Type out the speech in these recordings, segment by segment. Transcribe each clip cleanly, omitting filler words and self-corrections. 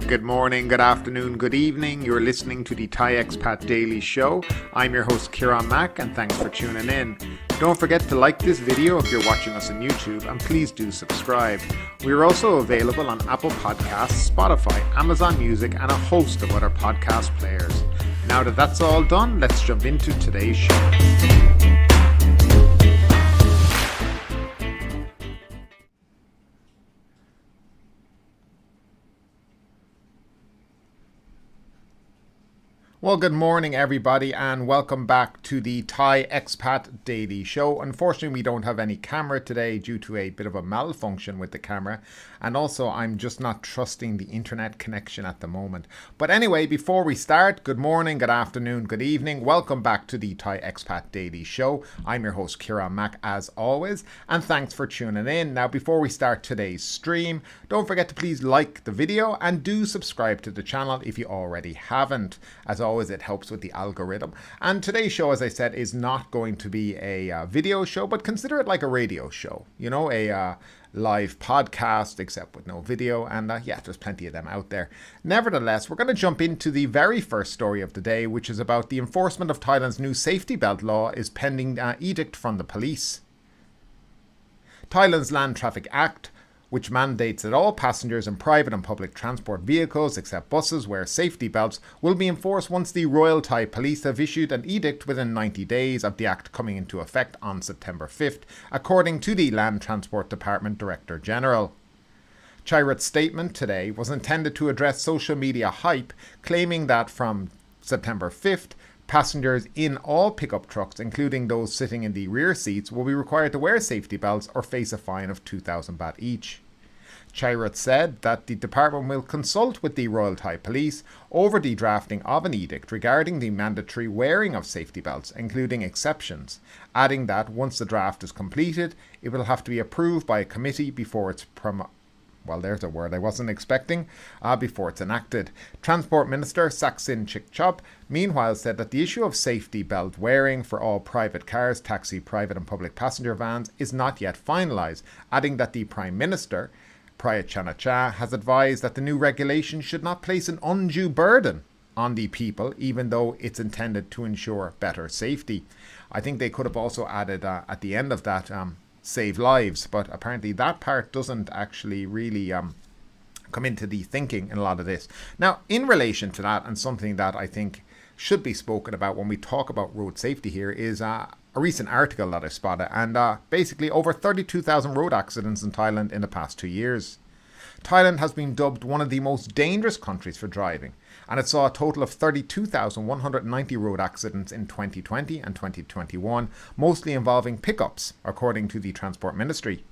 Good morning, good afternoon, good evening. You're listening to the Thai Expat Daily Show. I'm your host Kieran Mack and thanks for tuning in. Don't forget to like this video if you're watching us on YouTube and please do subscribe. We are also available on Apple Podcasts, Spotify, Amazon Music and a host of other podcast players. Now that that's all done, let's jump into today's show. Well, good morning, everybody, and welcome back to the Thai Expat Daily Show. Unfortunately, we don't have any camera today due to a bit of a malfunction with the camera, and also I'm just not trusting the internet connection at the moment. But anyway, before we start, good morning, good afternoon, good evening. Welcome back to the Thai Expat Daily Show. I'm your host, Kieran Mack, as always, and thanks for tuning in. Now, before we start today's stream, don't forget to please like the video and do subscribe to the channel if you already haven't. As always, it helps with the algorithm. And today's show, as I said, is not going to be a video show, but consider it like a radio show, you know, a live podcast, except with no video. And yeah, there's plenty of them out there. Nevertheless, we're going to jump into the very first story of the day, which is about the enforcement of Thailand's new safety belt law is pending edict from the police. Thailand's Land Traffic Act, which mandates that all passengers in private and public transport vehicles, except buses, wear safety belts, will be enforced once the Royal Thai Police have issued an edict within 90 days of the act coming into effect on September 5th, according to the Land Transport Department Director General. Chirute's statement today was intended to address social media hype, claiming that from September 5th, passengers in all pickup trucks, including those sitting in the rear seats, will be required to wear safety belts or face a fine of 2,000 baht each. Chirute said that the department will consult with the Royal Thai Police over the drafting of an edict regarding the mandatory wearing of safety belts, including exceptions, adding that once the draft is completed, it will have to be approved by a committee before it's well, there's a word I wasn't expecting, before it's enacted. Transport Minister Saksin Chikchop, meanwhile, said that the issue of safety belt wearing for all private cars, taxi, private and public passenger vans is not yet finalised, adding that the Prime Minister, Prayut Chan-o-cha, has advised that the new regulation should not place an undue burden on the people, even though it's intended to ensure better safety. I think they could have also added at the end of that, save lives, but apparently that part doesn't actually really come into the thinking in a lot of this. Now, in relation to that, and something that I think should be spoken about when we talk about road safety here, is a recent article that I spotted, and basically over 32,000 road accidents in Thailand in the past 2 years. Thailand has been dubbed one of the most dangerous countries for driving, and it saw a total of 32,190 road accidents in 2020 and 2021, mostly involving pickups, according to the Transport Ministry.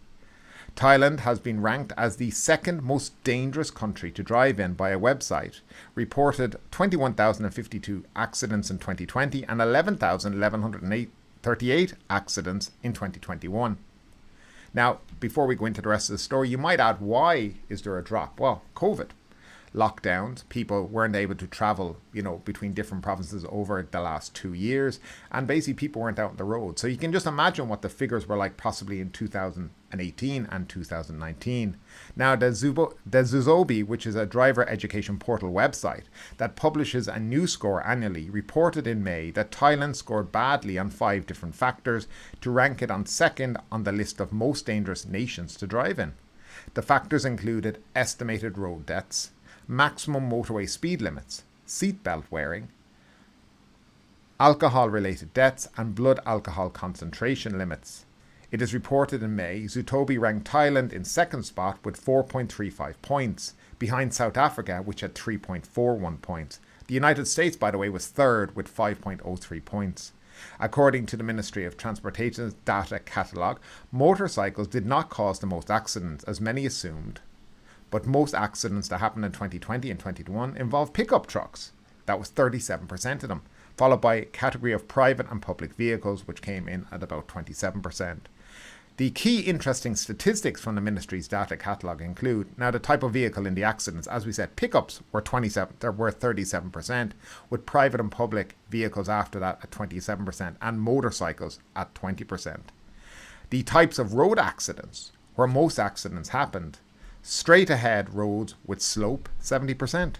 Thailand has been ranked as the second most dangerous country to drive in by a website, reported 21,052 accidents in 2020 and 11,138 accidents in 2021. Now, before we go into the rest of the story, you might add, why is there a drop? Well, COVID. Lockdowns, people weren't able to travel, between different provinces over the last 2 years, and basically people weren't out on the road. So you can just imagine what the figures were like possibly in 2018 and 2019. Now, the Zuzobi, which is a driver education portal website that publishes a new score annually, reported in May that Thailand scored badly on 5 different factors to rank it on second on the list of most dangerous nations to drive in. The factors included estimated road deaths, maximum motorway speed limits, seatbelt wearing, alcohol-related deaths, and blood alcohol concentration limits. It is reported in May, Zutobi ranked Thailand in second spot with 4.35 points, behind South Africa, which had 3.41 points. The United States, by the way, was third with 5.03 points. According to the Ministry of Transportation's data catalogue, motorcycles did not cause the most accidents, as many assumed. But most accidents that happened in 2020 and 2021 involved pickup trucks. That was 37% of them, followed by a category of private and public vehicles, which came in at about 27%. The key interesting statistics from the ministry's data catalogue include, now, the type of vehicle in the accidents. As we said, pickups were 37%, with private and public vehicles after that at 27%, and motorcycles at 20%. The types of road accidents, where most accidents happened, Straight ahead roads with slope, 70%.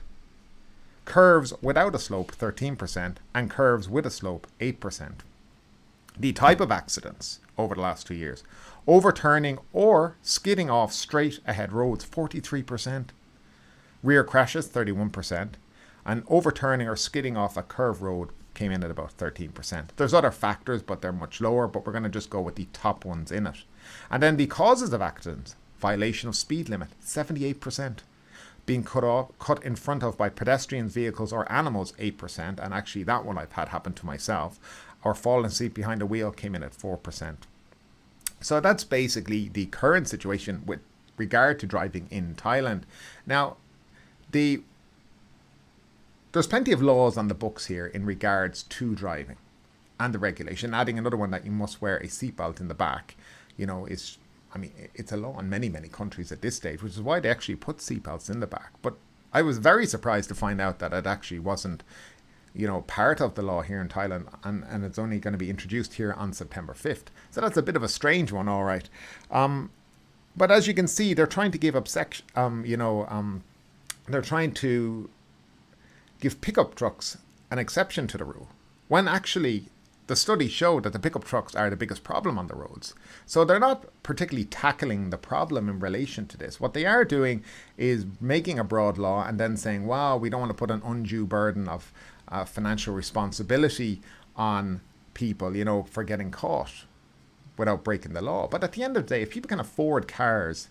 Curves without a slope, 13%. And curves with a slope, 8%. The type of accidents over the last 2 years: overturning or skidding off straight ahead roads, 43%. Rear crashes, 31%. And overturning or skidding off a curved road came in at about 13%. There's other factors, but they're much lower, but we're going to just go with the top ones in it. And then the causes of accidents: violation of speed limit, 78%. Being cut in front of by pedestrians, vehicles or animals, 8%. And actually that one I've had happen to myself. Or fallen asleep behind the wheel came in at 4%. So that's basically the current situation with regard to driving in Thailand. Now, there's plenty of laws on the books here in regards to driving and the regulation. Adding another one that you must wear a seatbelt in the back, it's a law in many, many countries at this stage, which is why they actually put seatbelts in the back. But I was very surprised to find out that it actually wasn't, part of the law here in Thailand, and it's only going to be introduced here on September 5th. So that's a bit of a strange one, all right. But as you can see, they're trying to give they're trying to give pickup trucks an exception to the rule, when actually the studies show that the pickup trucks are the biggest problem on the roads. So they're not particularly tackling the problem in relation to this. What they are doing is making a broad law and then saying, wow, we don't want to put an undue burden of financial responsibility on people, for getting caught without breaking the law. But at the end of the day, if people can afford cars,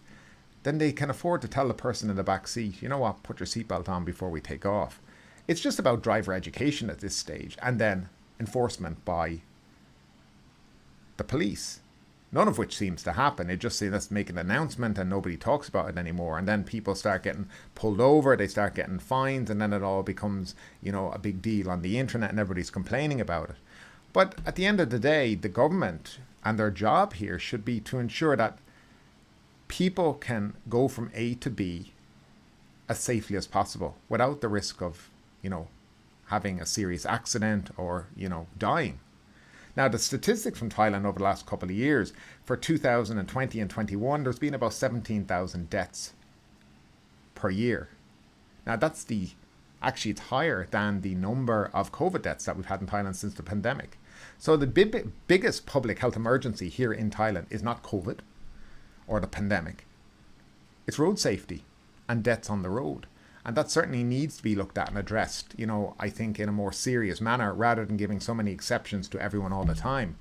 then they can afford to tell the person in the back seat, you know what, put your seatbelt on before we take off. It's just about driver education at this stage, and then enforcement by the police, none of which seems to happen. It just seems let's make an announcement and nobody talks about it anymore, and then people start getting pulled over, they start getting fines, and then it all becomes a big deal on the internet and everybody's complaining about it. But at the end of the day, the government and their job here should be to ensure that people can go from A to B as safely as possible without the risk of having a serious accident or dying. Now, the statistics from Thailand over the last couple of years, for 2020 and 21, there's been about 17,000 deaths per year. Now, it's higher than the number of COVID deaths that we've had in Thailand since the pandemic. So the biggest public health emergency here in Thailand is not COVID or the pandemic. It's road safety and deaths on the road. And that certainly needs to be looked at and addressed, I think in a more serious manner, rather than giving so many exceptions to everyone all the time.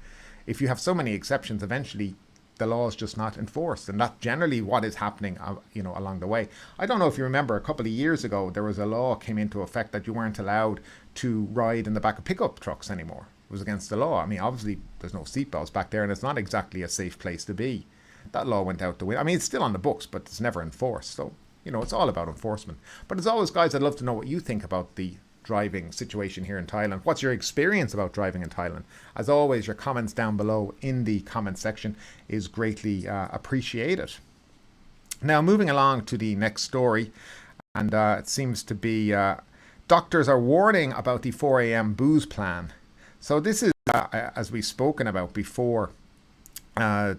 If you have so many exceptions, eventually the law is just not enforced. And that's generally what is happening, along the way. I don't know if you remember, a couple of years ago, there was a law came into effect that you weren't allowed to ride in the back of pickup trucks anymore. It was against the law. Obviously, there's no seatbelts back there, and it's not exactly a safe place to be. That law went out the window. It's still on the books, but it's never enforced. So, it's all about enforcement. But as always, guys, I'd love to know what you think about the driving situation here in Thailand. What's your experience about driving in Thailand? As always, your comments down below in the comment section is greatly appreciated. Now, moving along to the next story, and it seems to be doctors are warning about the 4 a.m. booze plan. So this is, as we've spoken about before, the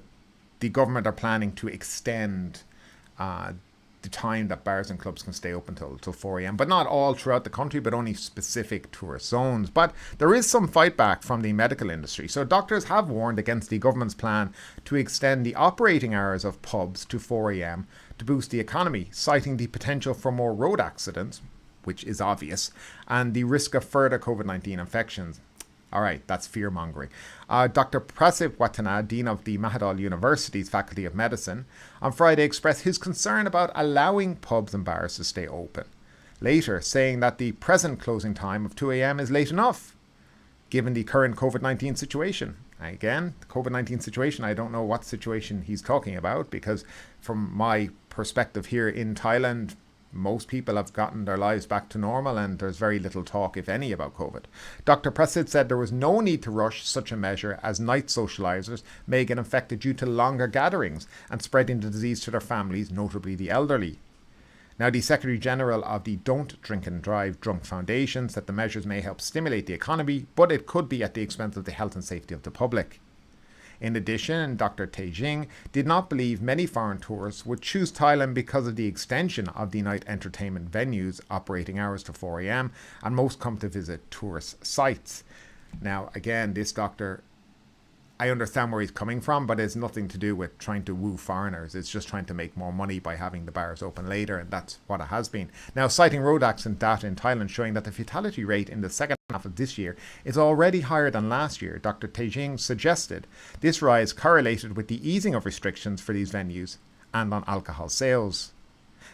government are planning to extend the time that bars and clubs can stay open till 4 a.m. But not all throughout the country, but only specific tourist zones. But there is some fight back from the medical industry. So doctors have warned against the government's plan to extend the operating hours of pubs to 4 a.m. to boost the economy, citing the potential for more road accidents, which is obvious, and the risk of further COVID-19 infections. All right, that's fear-mongering. Dr. Prasip Watana, Dean of the Mahidol University's Faculty of Medicine, on Friday expressed his concern about allowing pubs and bars to stay open, later saying that the present closing time of 2 a.m. is late enough, given the current COVID-19 situation. Again, the COVID-19 situation, I don't know what situation he's talking about, because from my perspective here in Thailand, most people have gotten their lives back to normal and there's very little talk, if any, about COVID. Dr. Prasid said there was no need to rush such a measure, as night socializers may get infected due to longer gatherings and spreading the disease to their families, notably the elderly. Now, the Secretary General of the Don't Drink and Drive Drunk Foundation said the measures may help stimulate the economy, but it could be at the expense of the health and safety of the public. In addition, Dr. Taijing did not believe many foreign tourists would choose Thailand because of the extension of the night entertainment venues' operating hours to 4 a.m. and most come to visit tourist sites. Now, again, this doctor, I understand where he's coming from, but it's nothing to do with trying to woo foreigners. It's just trying to make more money by having the bars open later, and that's what it has been. Now, citing road accident data in Thailand showing that the fatality rate in the second half of this year is already higher than last year, Dr. Taijing suggested this rise correlated with the easing of restrictions for these venues and on alcohol sales.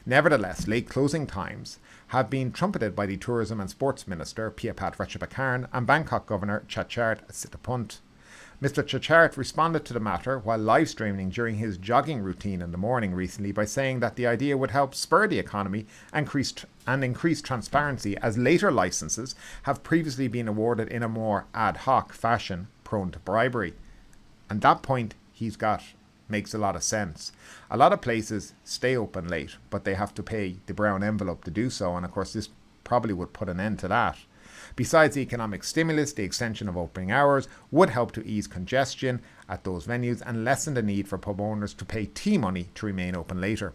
Nevertheless, late closing times have been trumpeted by the Tourism and Sports Minister Piyapat Ratchapakarn and Bangkok Governor Chachart Sitapunt. Mr. Chachart responded to the matter while live streaming during his jogging routine in the morning recently by saying that the idea would help spur the economy and increase transparency, as later licenses have previously been awarded in a more ad hoc fashion prone to bribery. And that point he's got makes a lot of sense. A lot of places stay open late, but they have to pay the brown envelope to do so, and of course this probably would put an end to that. Besides the economic stimulus, the extension of opening hours would help to ease congestion at those venues and lessen the need for pub owners to pay tea money to remain open later.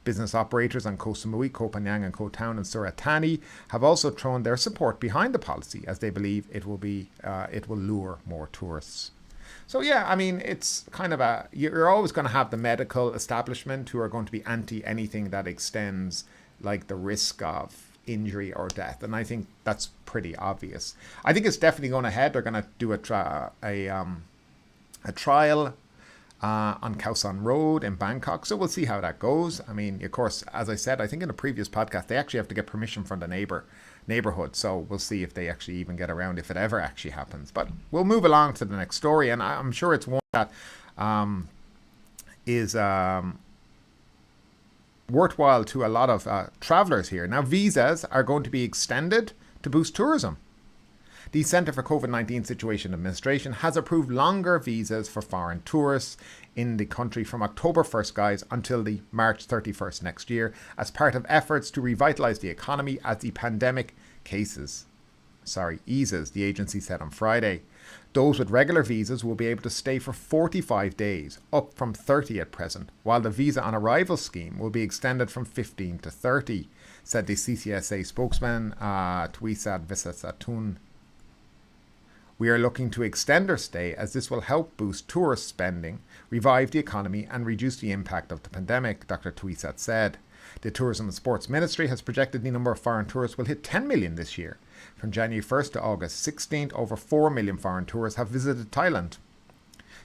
Business operators on Koh Samui, Koh Phangan and Koh Tao and Surat Thani have also thrown their support behind the policy, as they believe it will lure more tourists. So yeah, I mean, it's kind of you're always going to have the medical establishment who are going to be anti anything that extends like the risk of injury or death, and I think that's pretty obvious. I think it's definitely going ahead. They're going to do a trial on Khao San Road in Bangkok, so we'll see how that goes. I mean, of course, as I said, I think in a previous podcast, they actually have to get permission from the neighborhood, so we'll see if they actually even get around, if it ever actually happens. But we'll move along to the next story, and I'm sure it's one that is worthwhile to a lot of travelers here. Now, visas are going to be extended to boost tourism. The Centre for COVID-19 Situation Administration has approved longer visas for foreign tourists in the country from October 1st, guys, until the March 31st next year, as part of efforts to revitalise the economy as the pandemic eases, the agency said on Friday. Those with regular visas will be able to stay for 45 days, up from 30 at present, while the visa on arrival scheme will be extended from 15 to 30, said the CCSA spokesman, Tuisat Visasatun. We are looking to extend our stay as this will help boost tourist spending, revive the economy and reduce the impact of the pandemic, Dr. Tuisat said. The Tourism and Sports Ministry has projected the number of foreign tourists will hit 10 million this year. From January 1st to August 16th, over 4 million foreign tourists have visited Thailand.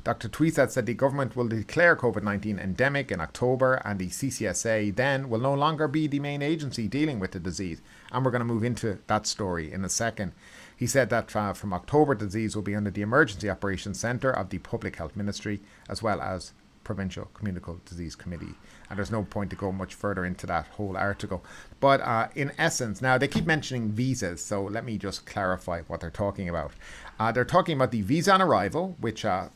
Dr. Tuisat said the government will declare COVID-19 endemic in October, and the CCSA then will no longer be the main agency dealing with the disease. And we're going to move into that story in a second. He said that from October, the disease will be under the Emergency Operations Centre of the Public Health Ministry, as well as Provincial Communicable Disease Committee. And there's no point to go much further into that whole article. But in essence, now they keep mentioning visas, so let me just clarify what they're talking about. They're talking about the visa on arrival, which I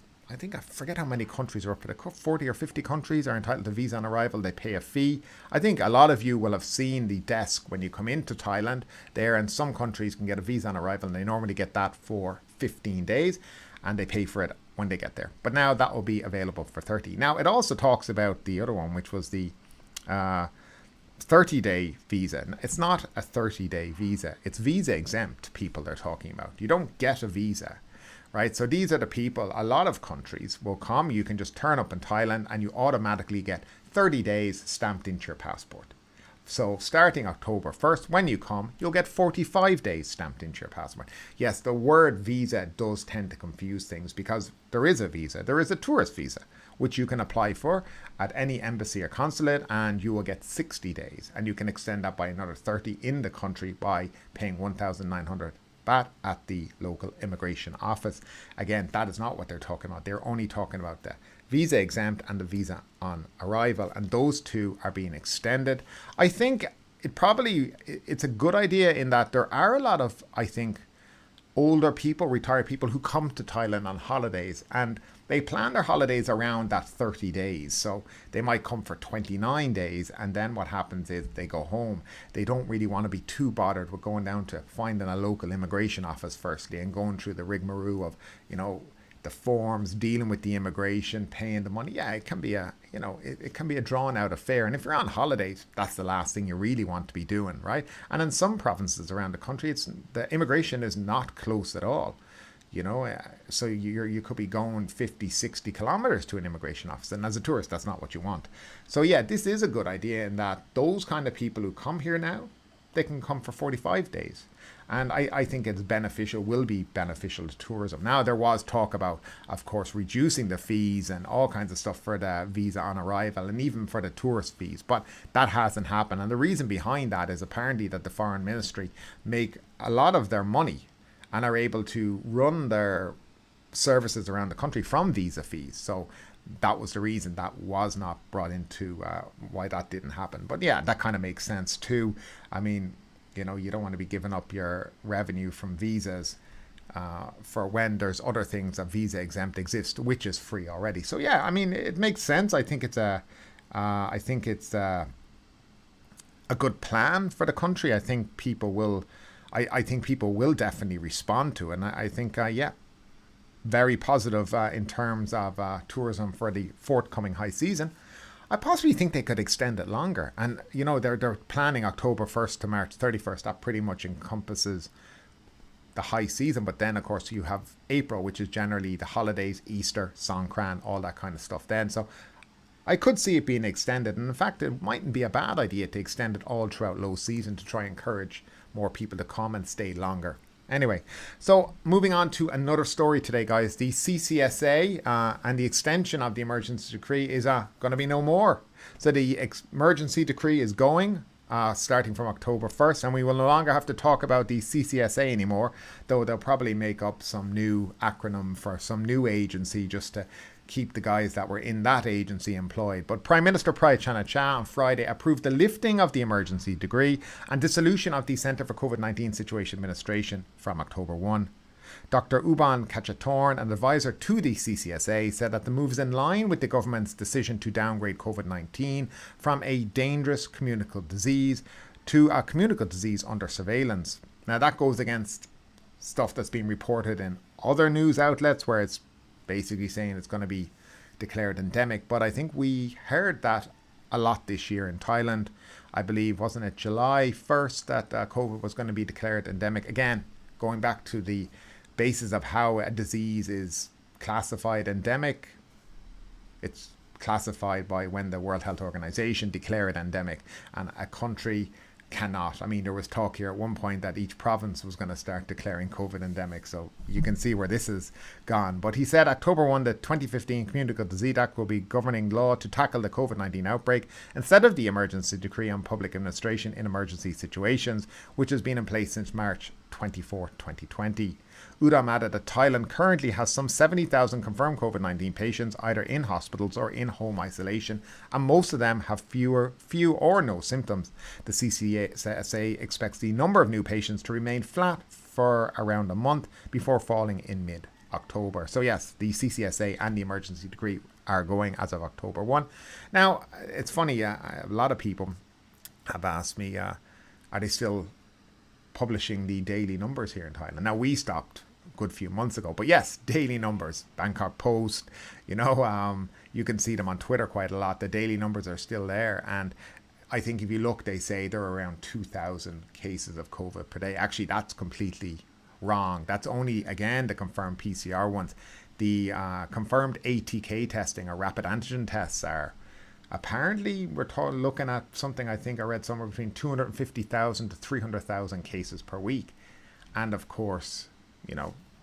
forget how many countries are up to. 40 or 50 countries are entitled to visa on arrival. They pay a fee. I think a lot of you will have seen the desk when you come into Thailand there, and some countries can get a visa on arrival, and they normally get that for 15 days, and they pay for it when they get there. But now that will be available for 30. Now, it also talks about the other one, which was the 30-day visa. It's not a 30-day visa. It's visa exempt people they're talking about. You don't get a visa, right? So these are the people, a lot of countries will come. You can just turn up in Thailand and you automatically get 30 days stamped into your passport. So starting October 1st, when you come, you'll get 45 days stamped into your passport. Yes, the word visa does tend to confuse things because there is a visa. There is a tourist visa, which you can apply for at any embassy or consulate, and you will get 60 days. And you can extend that by another 30 in the country by paying 1,900 baht at the local immigration office. Again, that is not what they're talking about. They're only talking about the visa exempt and the visa on arrival, and those two are being extended. I think it's a good idea in that there are a lot of, I think, older people, retired people who come to Thailand on holidays, and they plan their holidays around that 30 days. So they might come for 29 days, and then what happens is they go home. They don't really want to be too bothered with going down to finding a local immigration office firstly and going through the rigmarole of, the forms, dealing with the immigration, paying the money. Yeah, it can be a, it can be a drawn out affair. And if you're on holidays, that's the last thing you really want to be doing, right? And in some provinces around the country, the immigration is not close at all. So you could be going 50, 60 kilometers to an immigration office. And as a tourist, that's not what you want. So yeah, this is a good idea in that those kind of people who come here now, they can come for 45 days. And I think it's beneficial, will be beneficial to tourism. Now, there was talk about, of course, reducing the fees and all kinds of stuff for the visa on arrival and even for the tourist fees. But that hasn't happened. And the reason behind that is apparently that the Foreign Ministry make a lot of their money and are able to run their services around the country from visa fees. So that was the reason that was not brought into why that didn't happen. But yeah, that kind of makes sense too. I mean, you don't want to be giving up your revenue from visas for when there's other things that visa exempt exist, which is free already. So yeah, I mean, it makes sense. I think it's a good plan for the country. I think people will definitely respond to it. And I think, very positive in terms of tourism for the forthcoming high season. I possibly think they could extend it longer. And, they're planning October 1st to March 31st. That pretty much encompasses the high season. But then, of course, you have April, which is generally the holidays, Easter, Songkran, all that kind of stuff then. So I could see it being extended. And in fact, it mightn't be a bad idea to extend it all throughout low season to try and encourage more people to come and stay longer. Anyway, so moving on to another story today, guys. The CCSA and the extension of the emergency decree is going to be no more. So the emergency decree is going starting from October 1st, and we will no longer have to talk about the CCSA anymore, though they'll probably make up some new acronym for some new agency just to keep the guys that were in that agency employed. But Prime Minister Prayut Chan-o-cha on Friday approved the lifting of the emergency decree and dissolution of the Centre for COVID-19 Situation Administration from October 1. Dr. Uban Kachatorn, an advisor to the CCSA, said that the move is in line with the government's decision to downgrade COVID-19 from a dangerous communicable disease to a communicable disease under surveillance. Now that goes against stuff that's been reported in other news outlets where it's basically saying it's going to be declared endemic. But I think we heard that a lot this year in Thailand. I believe, wasn't it July 1st that COVID was going to be declared endemic? Again, going back to the basis of how a disease is classified endemic, it's classified by when the World Health Organization declare it endemic, and a country cannot. I mean, there was talk here at one point that each province was going to start declaring COVID endemic, so you can see where this has gone. But he said October 1, the 2015 Communicable Disease Act will be governing law to tackle the COVID-19 outbreak instead of the emergency decree on public administration in emergency situations, which has been in place since March 24, 2020. Udam added that Thailand currently has some 70,000 confirmed COVID-19 patients either in hospitals or in home isolation, and most of them have few or no symptoms. The CCSA expects the number of new patients to remain flat for around a month before falling in mid-October. So yes, the CCSA and the emergency decree are going as of October 1. Now, it's funny, a lot of people have asked me, are they still publishing the daily numbers here in Thailand? Now, we stopped a good few months ago, but yes, daily numbers, Bangkok Post, you can see them on Twitter quite a lot. The daily numbers are still there, and I think if you look, they say there are around 2,000 cases of COVID per day. Actually, that's completely wrong. That's only, again, the confirmed PCR ones. The confirmed ATK testing or rapid antigen tests are apparently, we're looking at something, I think I read somewhere between 250,000 to 300,000 cases per week. And of course,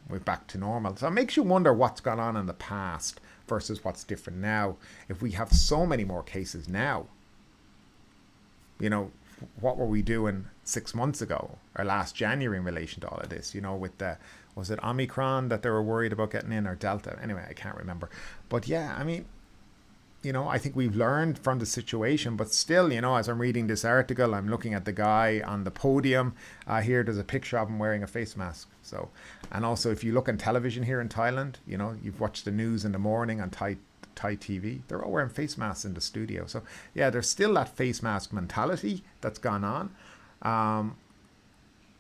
we're back to normal. So it makes you wonder what's gone on in the past versus what's different now. If we have so many more cases now, what were we doing 6 months ago or last January in relation to all of this? With was it Omicron that they were worried about getting in, or Delta? Anyway, I can't remember. But yeah, I mean, I think we've learned from the situation, but still, as I'm reading this article, I'm looking at the guy on the podium. Here, there's a picture of him wearing a face mask. So, and also if you look on television here in Thailand, you've watched the news in the morning on Thai TV, they're all wearing face masks in the studio. So yeah, there's still that face mask mentality that's gone on.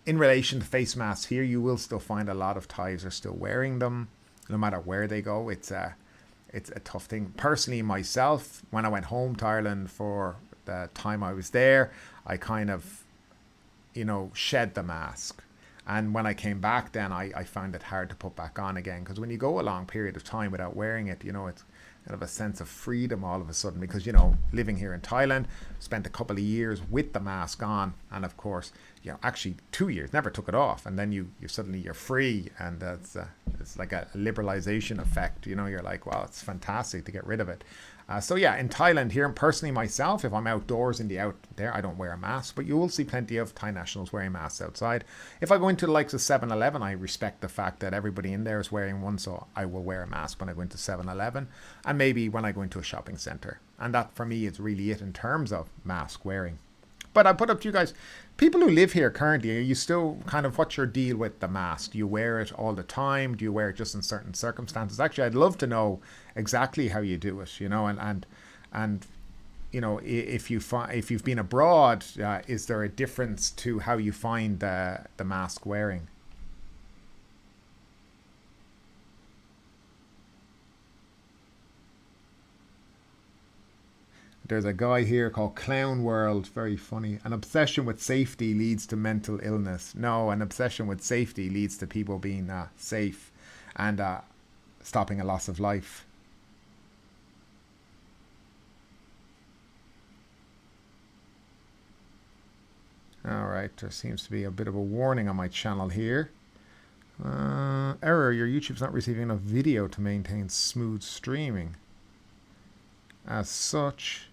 In relation to face masks here, you will still find a lot of Thais are still wearing them. no matter where they go. It's a tough thing. Personally, myself, when I went home to Ireland for the time I was there, I kind of, shed the mask. And when I came back then, I found it hard to put back on again, because when you go a long period of time without wearing it, it's kind of a sense of freedom all of a sudden, because, living here in Thailand, spent a couple of years with the mask on, and of course, actually 2 years, never took it off, and then you're free, and it's like a liberalization effect, you're like, wow, it's fantastic to get rid of it. So yeah, in Thailand here, and personally myself, if I'm outdoors in the out there, I don't wear a mask, but you will see plenty of Thai nationals wearing masks outside. If I go into the likes of 7-Eleven, I respect the fact that everybody in there is wearing one, so I will wear a mask when I go into 7-Eleven, and maybe when I go into a shopping center. And that for me is really it in terms of mask wearing. But I put up to you guys, people who live here currently, are you still kind of, what's your deal with the mask? Do you wear it all the time? Do you wear it just in certain circumstances? Actually, I'd love to know exactly how you do it, and if you've been abroad, is there a difference to how you find the mask wearing? There's a guy here called Clown World, very funny. An obsession with safety leads to mental illness. No, an obsession with safety leads to people being safe and stopping a loss of life. All right, there seems to be a bit of a warning on my channel here. Error, your YouTube's not receiving enough video to maintain smooth streaming. As such,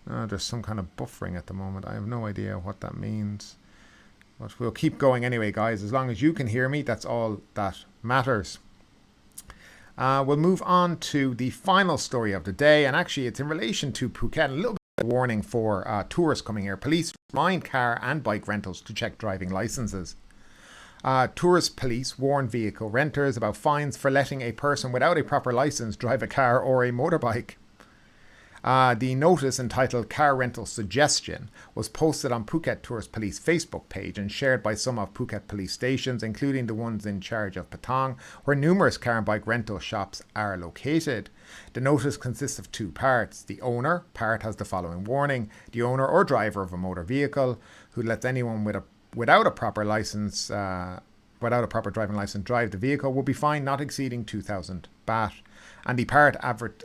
there's some kind of buffering at the moment. I have no idea what that means. But we'll keep going anyway, guys. As long as you can hear me, that's all that matters. We'll move on to the final story of the day. And actually, it's in relation to Phuket. A little bit of a warning for tourists coming here. Police remind car and bike rentals to check driving licenses. Tourist police warn vehicle renters about fines for letting a person without a proper license drive a car or a motorbike. The notice, entitled Car Rental Suggestion, was posted on Phuket Tourist Police Facebook page and shared by some of Phuket police stations, including the ones in charge of Patong, where numerous car and bike rental shops are located. The notice consists of two parts. The owner part has the following warning: the owner or driver of a motor vehicle who lets anyone without a proper license, without a proper driving license, drive the vehicle will be fined not exceeding 2,000 baht. And the part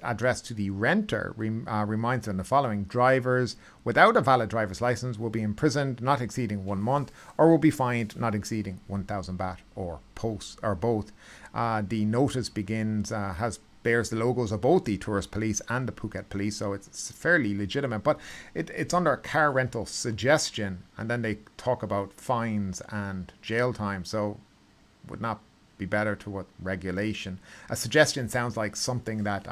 addressed to the renter reminds them the following: drivers without a valid driver's license will be imprisoned not exceeding 1 month, or will be fined not exceeding 1,000 baht, or both. The notice bears the logos of both the tourist police and the Phuket police, so it's fairly legitimate. But it's under car rental suggestion, and then they talk about fines and jail time, so would not be better to what regulation. A suggestion sounds like something that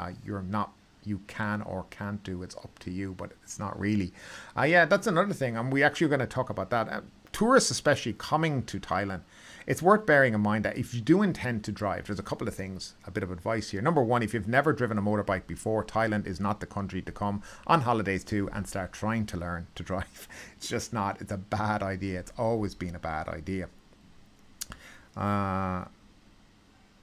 you can or can't do. It's up to you, but it's not really. Yeah, that's another thing, and we actually are going to talk about that. Tourists, especially coming to Thailand, it's worth bearing in mind that if you do intend to drive, there's a couple of things, a bit of advice here. Number one, if you've never driven a motorbike before, Thailand is not the country to come on holidays to and start trying to learn to drive. It's just not. It's a bad idea. It's always been a bad idea.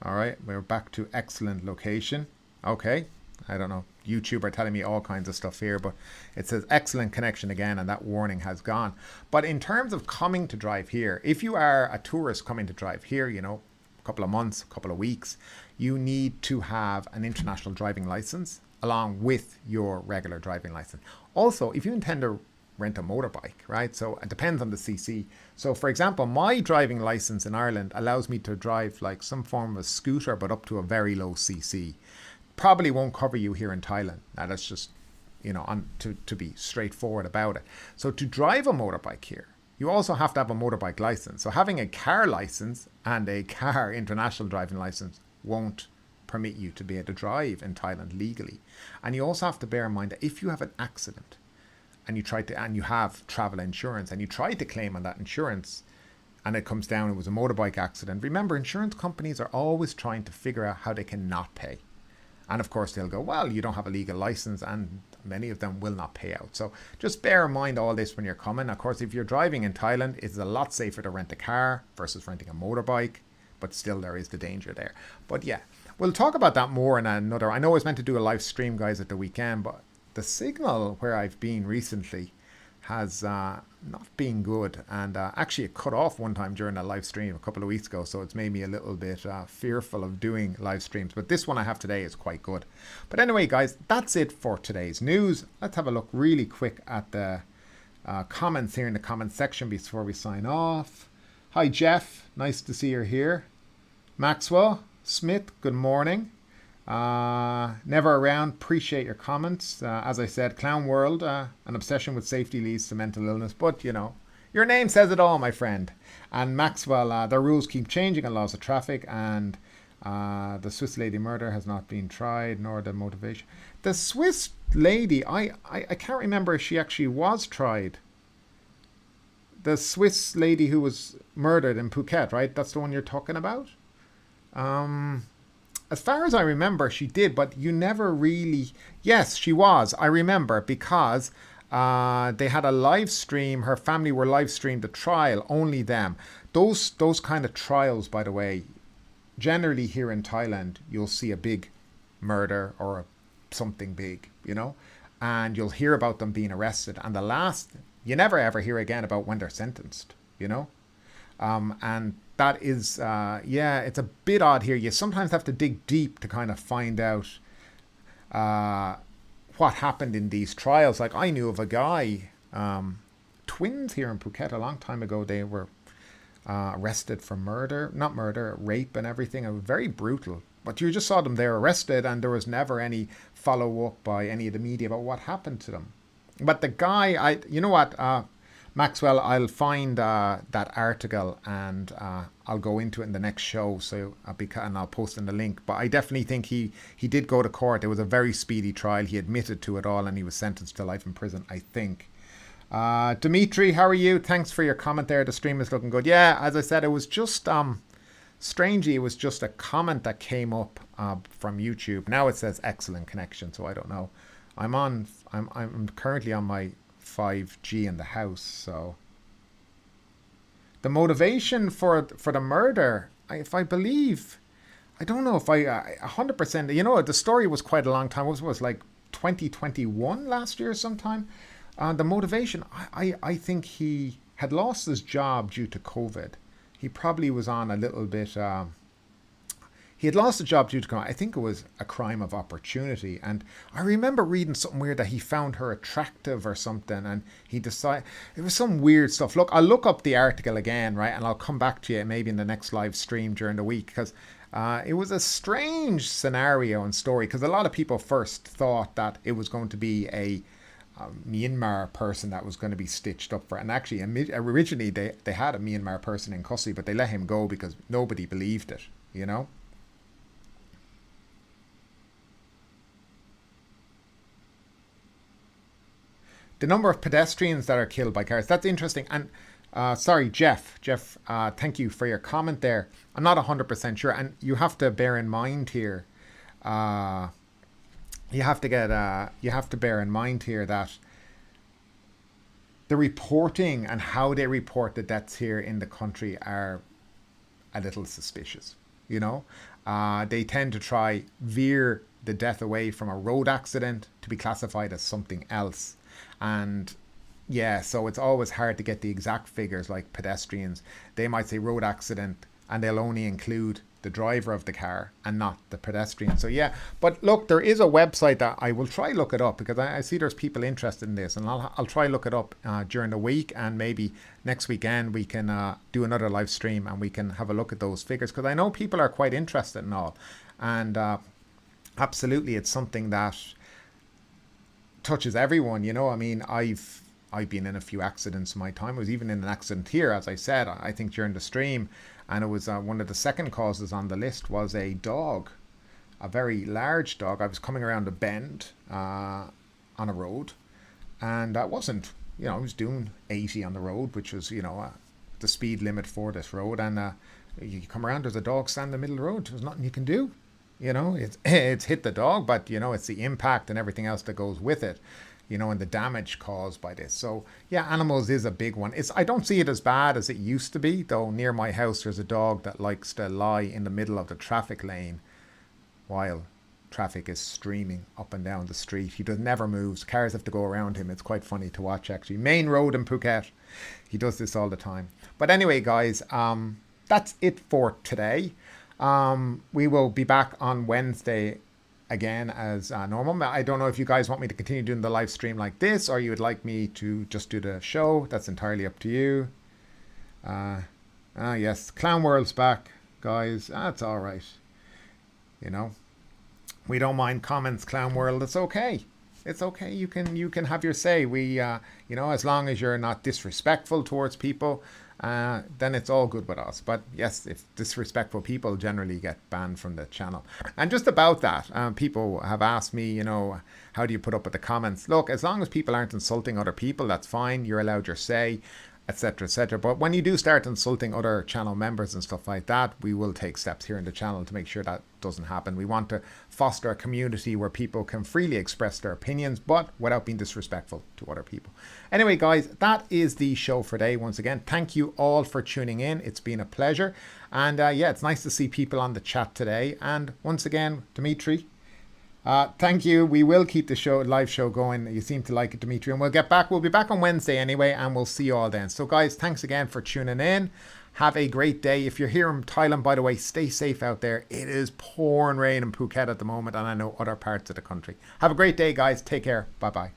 All right, we're back to excellent location. Okay, I don't know. YouTube are telling me all kinds of stuff here, but it says excellent connection again, and that warning has gone. But in terms of coming to drive here, if you are a tourist coming to drive here, a couple of months, a couple of weeks, you need to have an international driving license along with your regular driving license. Also, if you intend to rent a motorbike, right? So it depends on the CC. So for example, my driving license in Ireland allows me to drive like some form of a scooter, but up to a very low CC. Probably won't cover you here in Thailand. Now that's just, to be straightforward about it. So to drive a motorbike here, you also have to have a motorbike license. So having a car license and a car international driving license won't permit you to be able to drive in Thailand legally. And you also have to bear in mind that if you have an accident, and you have travel insurance, and you try to claim on that insurance, and it comes down, it was a motorbike accident. Remember, insurance companies are always trying to figure out how they can not pay. And of course, they'll go, well, you don't have a legal license, and many of them will not pay out. So just bear in mind all this when you're coming. Of course, if you're driving in Thailand, it's a lot safer to rent a car versus renting a motorbike. but still there is the danger there. But yeah, we'll talk about that more in another. I know I was meant to do a live stream, guys, at the weekend, but the signal where I've been recently has not been good, and actually it cut off one time during a live stream a couple of weeks ago, so it's made me a little bit fearful of doing live streams, but this one I have today is quite good. But anyway, guys, that's it for today's news. Let's have a look really quick at the comments here in the comment section before we sign off. Hi Jeff, nice to see you here. Maxwell Smith, good morning. Never around, appreciate your comments. As I said, Clown World, an obsession with safety leads to mental illness, but you know, your name says it all, my friend. And Maxwell, their rules keep changing on laws of traffic, and the Swiss lady murder has not been tried, nor the motivation. The Swiss lady, I can't remember if she actually was tried. The Swiss lady who was murdered in Phuket, right? That's the one you're talking about? As far as I remember, she did, but you never really... Yes, she was. I remember, because they had a live stream. Her family were live streamed the trial, only them. Those kind of trials, by the way, generally here in Thailand, you'll see a big murder or something big, you know, and you'll hear about them being arrested. And the last, you never ever hear again about when they're sentenced, you know. And that is, yeah, it's a bit odd here. You sometimes have to dig deep to kind of find out what happened in these trials. Like, I knew of a guy, twins here in Phuket a long time ago. They were arrested for rape and everything. It was very brutal. But you just saw them there arrested, and there was never any follow-up by any of the media about what happened to them. But the guy, you know what, Maxwell, I'll find that article, and I'll go into it in the next show. So and I'll post in the link. But I definitely think he did go to court. It was a very speedy trial. He admitted to it all, and he was sentenced to life in prison, I think. Dimitri, how are you? Thanks for your comment there. The stream is looking good. Yeah, as I said, it was just strangely, it was just a comment that came up from YouTube. Now it says excellent connection, so I don't know. I'm currently on my 5G in the house. So the motivation for the murder, if I believe, I don't know if I 100%, you know, the story was quite a long time. It was like 2021 last year sometime. The motivation, I think he had lost his job due to COVID. He probably was on a little bit, he had lost a job due to, I think it was a crime of opportunity. And I remember reading something weird that he found her attractive or something, and he decided, it was some weird stuff. Look, I'll look up the article again, right? And I'll come back to you maybe in the next live stream during the week, because it was a strange scenario and story, because a lot of people first thought that it was going to be a Myanmar person that was going to be stitched up for, and actually originally they had a Myanmar person in custody, but they let him go because nobody believed it, you know. The number of pedestrians that are killed by cars, that's interesting. And sorry, Jeff, thank you for your comment there. I'm not 100% sure, and you have to bear in mind here, you have to bear in mind here that the reporting and how they report the deaths here in the country are a little suspicious, you know. They tend to try veer the death away from a road accident to be classified as something else. And yeah, so it's always hard to get the exact figures. Like pedestrians, they might say road accident and they'll only include the driver of the car and not the pedestrian. So yeah, but look, there is a website that I will try look it up, because I see there's people interested in this, and I'll try look it up during the week, and maybe next weekend we can do another live stream and we can have a look at those figures, because I know people are quite interested in all. And absolutely, it's something that touches everyone, you know. I mean, I've been in a few accidents in my time. I was even in an accident here, as I said, I think during the stream, and it was one of the second causes on the list was a dog, a very large dog. I was coming around a bend on a road, and I wasn't, you know, I was doing 80 on the road, which was, you know, the speed limit for this road, and you come around, there's a dog standing in the middle of the road. There's nothing you can do. You know, it's hit the dog, but, you know, it's the impact and everything else that goes with it. and the damage caused by this. So yeah, animals is a big one. I don't see it as bad as it used to be, though. Near my house there's a dog that likes to lie in the middle of the traffic lane while traffic is streaming up and down the street. He never moves. Cars have to go around him. It's quite funny to watch, actually. Main road in Phuket. He does this all the time. But anyway, guys, that's it for today. We will be back on Wednesday again as normal. I don't know if you guys want me to continue doing the live stream like this, or you would like me to just do the show. That's entirely up to you. Yes, Clown World's back, guys. That's all right. We don't mind comments, Clown World. It's okay. It's okay. You can have your say. We, as long as you're not disrespectful towards people, then it's all good with us. But yes, if disrespectful people generally get banned from the channel. And just about that, people have asked me, how do you put up with the comments? Look, as long as people aren't insulting other people, that's fine. You're allowed your say, etc., etc. But when you do start insulting other channel members and stuff like that, we will take steps here in the channel to make sure that doesn't happen. We want to foster a community where people can freely express their opinions, but without being disrespectful to other people. Anyway, guys, that is the show for today. Once again, thank you all for tuning in. It's been a pleasure. And yeah, it's nice to see people on the chat today. And once again, Dimitri, thank you. We will keep the live show going. You seem to like it, Dimitri, and we'll be back on Wednesday anyway, and we'll see you all then. So guys, thanks again for tuning in. Have a great day. If you're here in Thailand, by the way, stay safe out there. It is pouring rain in Phuket at the moment, and I know other parts of the country. Have a great day, guys. Take care. Bye-bye.